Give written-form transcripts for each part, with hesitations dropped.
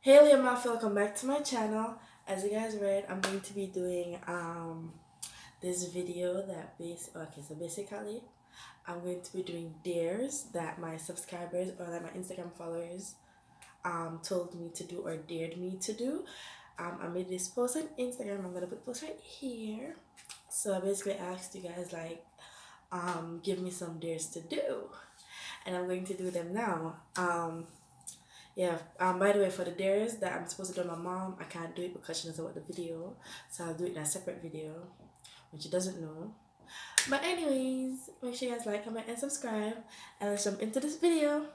Hey Liam, welcome back to my channel. As you guys read, I'm going to be doing this video so basically I'm going to be doing dares that my subscribers or that my Instagram followers told me to do or dared me to do. I made this post on Instagram. I'm gonna put the post right here. So I basically asked you guys give me some dares to do, and I'm going to do them now. Yeah, by the way, for the dares that I'm supposed to do on my mom, I can't do it because she doesn't want the video. So I'll do it in a separate video when she doesn't know. But anyways, make sure you guys like, comment, and subscribe. And let's jump into this video.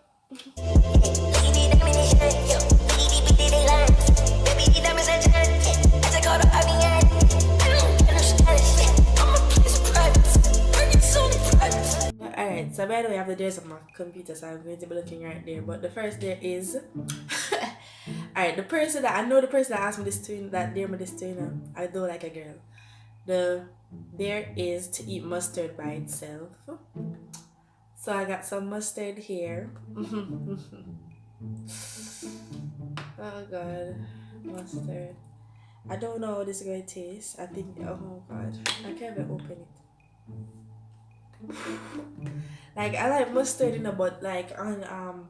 Alright, so by the way, I have the dares on my computer, so I'm going to be looking right there. But the first dare is alright, the person that asked me this that dare me this to, I do like a girl. The dare is to eat mustard by itself. So I got some mustard here. Oh god, mustard. I don't know how this is going to taste. I think, oh god, I can't even open it. Like, I like mustard in a but like on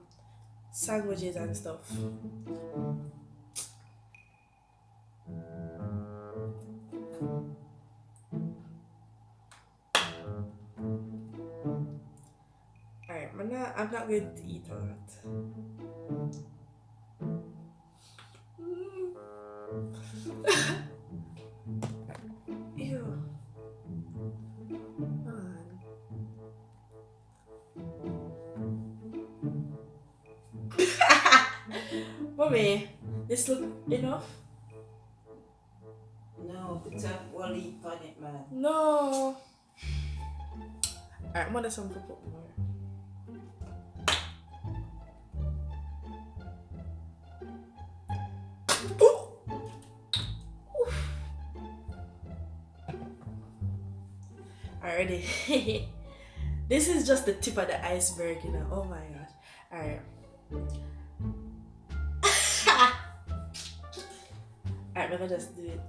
sandwiches and stuff. Alright, I'm not going to eat a lot. Ew. Mommy, this look enough? No, put up one leaf on it, man. No. Alright, I'm gonna some put more. Already. This is just the tip of the iceberg, you know. Oh my gosh. Alright. Alright, let me just do it.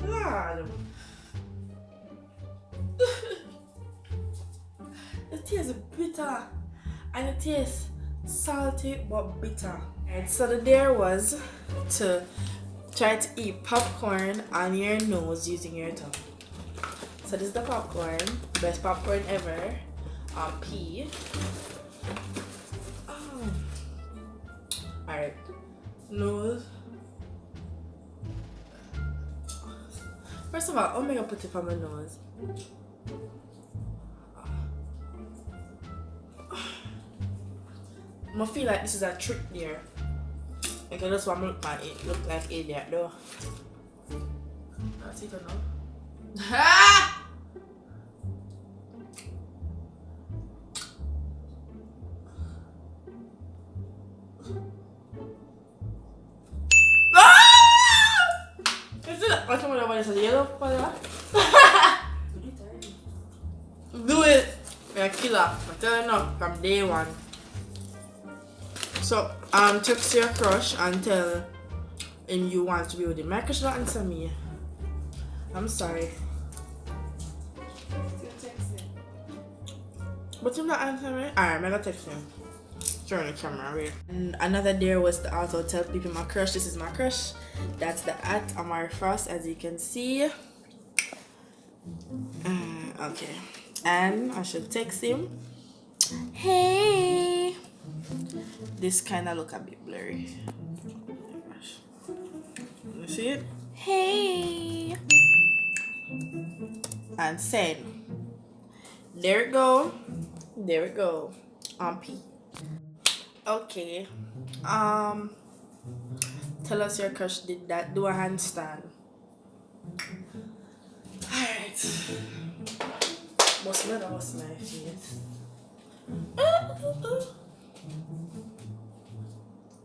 God. It tastes bitter and it tastes salty but bitter. Alright, so the dare was to try to eat popcorn on your nose using your tongue. So this is the popcorn, best popcorn ever. Pea. Oh. Alright, nose. First of all, I'm gonna put it on my nose. I feel like this is a trick there. Like I just want to look like idiot though. That's it now. Ah! What's the one is a yellow color? Do it! You're a killer. I'm telling you from day one. So, text your crush and tell him you want to be with him. My crush don't answer me. I'm sorry. But you're not answering me? Alright, I'm gonna text him. Turn the camera away. And another dare was to also tell people my crush. This is my crush. That's the at Amari Frost, as you can see. Okay. And I should text him. Hey. This kind of look a bit blurry. You see it? Hey. And send. There we go. There we go. P. Okay. Tell us your crush did that. Do a handstand. Alright. What's my face?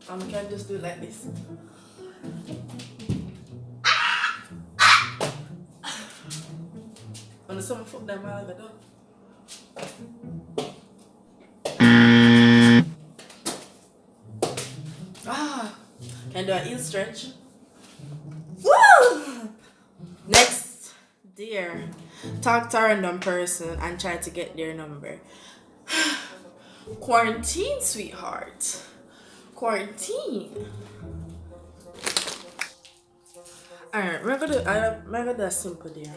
Can just do it like this. When someone fuck them out of the door. Can do a heel stretch. Woo! Next, dear, talk to a random person and try to get their number. Quarantine, sweetheart. Quarantine. Alright, I'm gonna do a simple dear.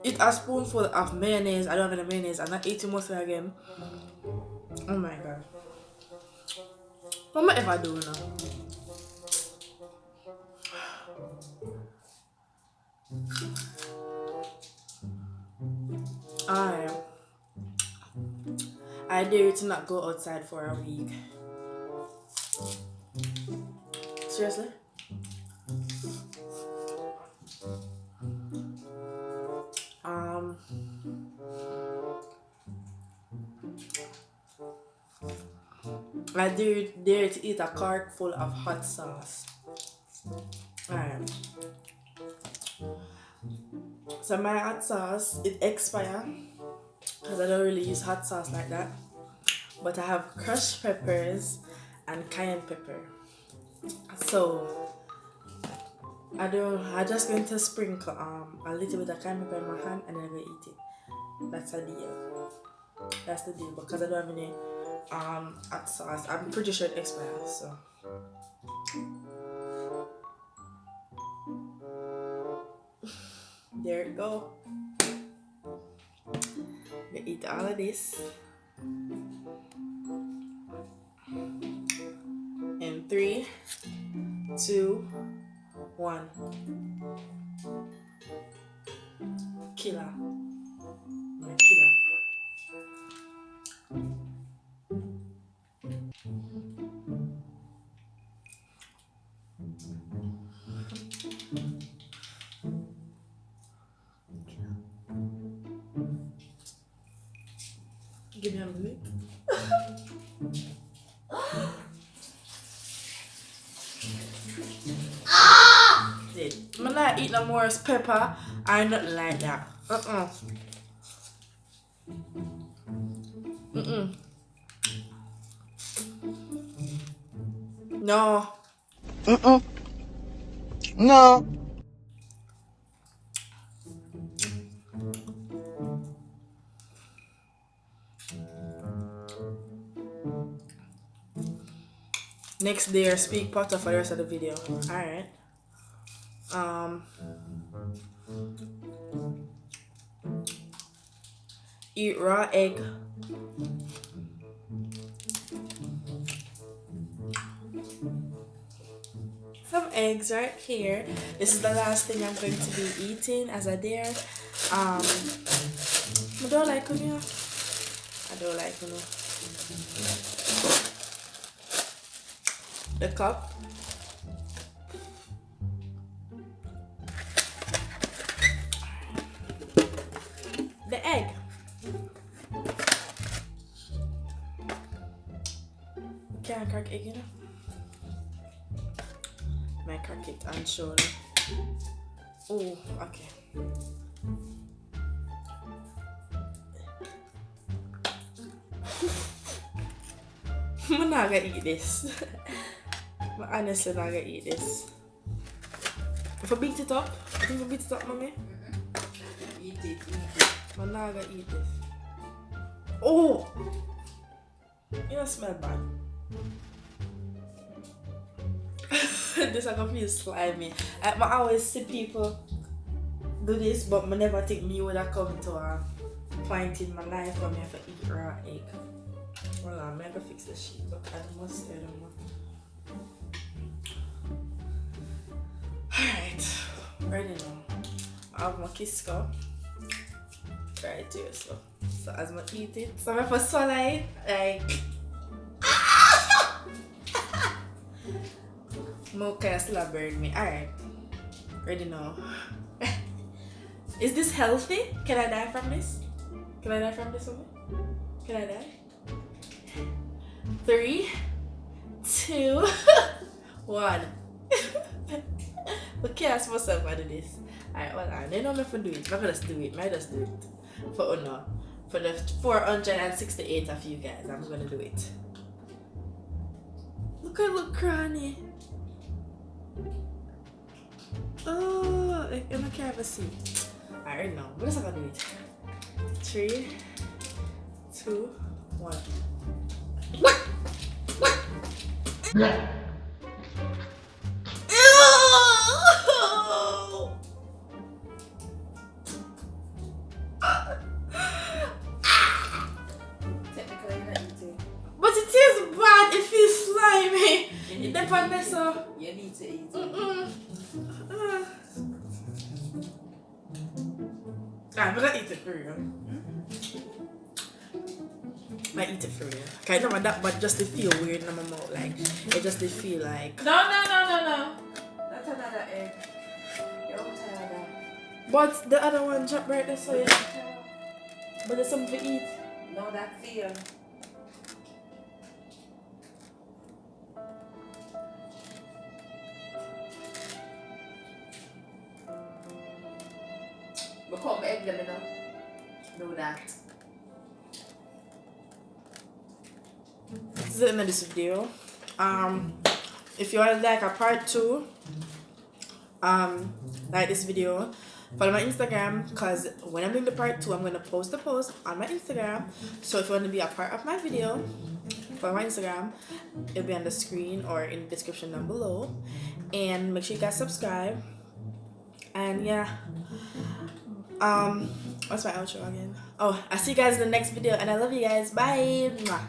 Eat a spoonful of mayonnaise. I don't have any mayonnaise. I'm not eating most of it again. Oh my god. What am I ever doing now? I dare you to not go outside for a week. Seriously? I dare you to eat a cart full of hot sauce. Alright. So my hot sauce, it expires because I don't really use hot sauce like that. But I have crushed peppers and cayenne pepper. So I just going to sprinkle a little bit of cayenne pepper in my hand and then I'm gonna eat it. That's a deal. That's the deal because I don't have any hot sauce. I'm pretty sure it expires, so there you go. We eat all of this. In 3, 2, 1. Killer. My killer. Give me a minute. I'm not eating no more pepper. I nothing like that. No. No. Next day, speak potter for the rest of the video. Alright. Eat raw egg. Some eggs right here. This is the last thing I'm going to be eating as a dare. I don't like it. I don't like it. The cup. The egg. Can't crack egg, you know? May crack it and show them. Oh, okay. I'm not gonna eat this. I'm honestly not gonna eat this. If I beat it up, I think I beat it up, mommy. Eat it. I'm not gonna eat this. Oh! You don't smell bad. This I can feel slimy. I always see people do this, but I never think me would have come to a point in my life where I have to eat raw egg. Hold on, I'm gonna fix the sheet up. I must say them. Alright, ready now. I have my Kisco. Try it here, so as I eat it, so if I swallow it, like more kind of still burn me. Alright, ready now. Is this healthy? Can I die from this? Can I die from this one? Can I die? 3, 2, 1. Okay, I supposed to do this. Alright, hold on. They know me for do it. I'm gonna just do it. I just do it. For no. For the 468 of you guys, I'm gonna do it. Look at look cranny. Oh, I can't ever see. Alright, now. What is I gonna do it? 3, 2, 1. Technically, you're not eating. But it is bad. It feels slimy. It depends on. You need to eat it. I'm gonna eat it for you. I eat it for you. Okay, no, that, but just they feel weird in my mouth. Like it just they feel like. No. That's another egg. You're tired. But the other one drop right there, so yeah. But there's something to eat. No, that's here. Become egg, let me know. Do that. This is the end of this video. If you want like a part 2, like this video, follow my Instagram, because when I'm doing the part 2, I'm gonna post the post on my Instagram. So if you want to be a part of my video, follow my Instagram. It'll be on the screen or in the description down below. And make sure you guys subscribe. And yeah, what's my outro again? Oh, I'll see you guys in the next video, and I love you guys. Bye. Mwah.